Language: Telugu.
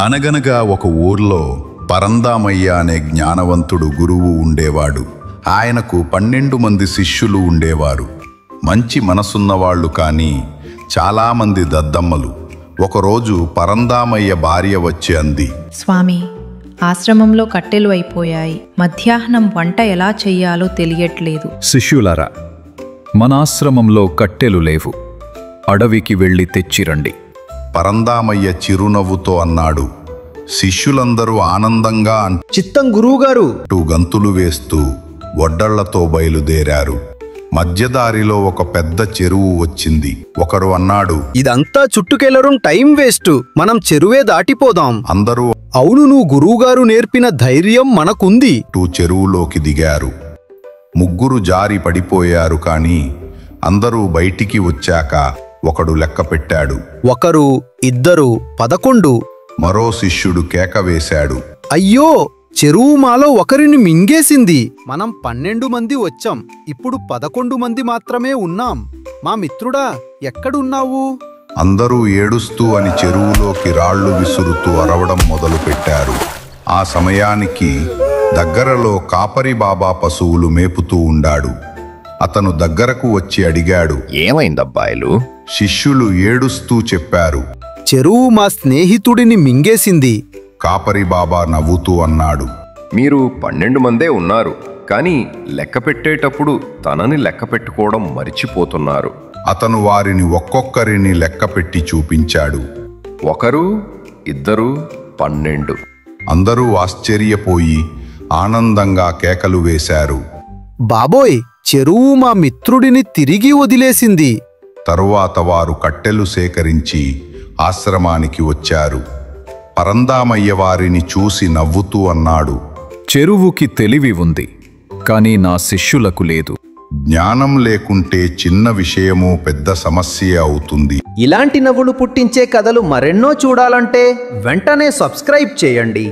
అనగనగా ఒక ఊర్లో పరందామయ్య అనే జ్ఞానవంతుడు గురువు ఉండేవాడు. ఆయనకు 12 మంది శిష్యులు ఉండేవారు. మంచి మనసున్నవాళ్లు, కానీ చాలామంది దద్దమ్మలు. ఒకరోజు పరందామయ్య భార్య వచ్చి అంది, స్వామి, ఆశ్రమంలో కట్టెలు అయిపోయాయి. మధ్యాహ్నం వంట ఎలా చెయ్యాలో తెలియట్లేదు. శిష్యులారా, మనాశ్రమంలో కట్టెలు లేవు. అడవికి వెళ్ళి తెచ్చిరండి. పరందామయ్య చిరునవ్వుతో అన్నాడు. శిష్యులందరూ ఆనందంగా చిత్తం గురువుగారు అంటూ గంతులు వేస్తూ ఒడ్డళ్లతో బయలుదేరారు. మధ్యదారిలో ఒక పెద్ద చెరువు వచ్చింది. ఒకరు అన్నాడు, ఇదంతా చుట్టుకెళ్లడం టైం వేస్ట్, మనం చెరువే దాటిపోదాం. అందరూ అవును, నువ్వు గురువుగారు నేర్పిన ధైర్యం మనకుంది. చెరువులోకి దిగారు. ముగ్గురు జారి పడిపోయారు. కానీ అందరూ బయటికి వచ్చాక ఒకడు లెక్క పెట్టాడు. ఒకరు, ఇద్దరు, 11. మరో శిష్యుడు కేక వేశాడు, అయ్యో, చెరువు మాలో ఒకరిని మింగేసింది. మనం 12 మంది వచ్చాం, ఇప్పుడు 11 మంది మాత్రమే ఉన్నాం. మా మిత్రుడా, ఎక్కడున్నావు? అందరూ ఏడుస్తూ అని చెరువులోకి రాళ్లు విసురుతూ అరవడం మొదలుపెట్టారు. ఆ సమయానికి దగ్గరలో కాపరి బాబా పశువులు మేపుతూ ఉండాడు. అతను దగ్గరకు వచ్చి అడిగాడు, ఏమైందబ్బాయిలు? శిష్యులు ఏడుస్తూ చెప్పారు, చెరువు మా స్నేహితుడిని మింగేసింది. కాపరి బాబా నవ్వుతూ అన్నాడు, మీరు 12 మందే ఉన్నారు, కానీ లెక్క పెట్టేటప్పుడు తనని లెక్క పెట్టుకోవడం మరిచిపోతున్నారు. అతను వారిని ఒక్కొక్కరిని లెక్కపెట్టి చూపించాడు. ఒకరు, ఇద్దరు, 12. అందరూ ఆశ్చర్యపోయి ఆనందంగా కేకలు వేశారు. బాబోయ్, చెరువు మా మిత్రుడిని తిరిగి వదిలేసింది. తరువాత వారు కట్టెలు సేకరించి ఆశ్రమానికి వచ్చారు. పరందామయ్య వారిని చూసి నవ్వుతూ అన్నాడు, చెరువుకి తెలివి ఉంది, కానీ నా శిష్యులకు లేదు. జ్ఞానం లేకుంటే చిన్న విషయము పెద్ద సమస్య అవుతుంది. ఇలాంటి నవ్వులు పుట్టించే కథలు మరెన్నో చూడాలంటే వెంటనే సబ్స్క్రైబ్ చేయండి.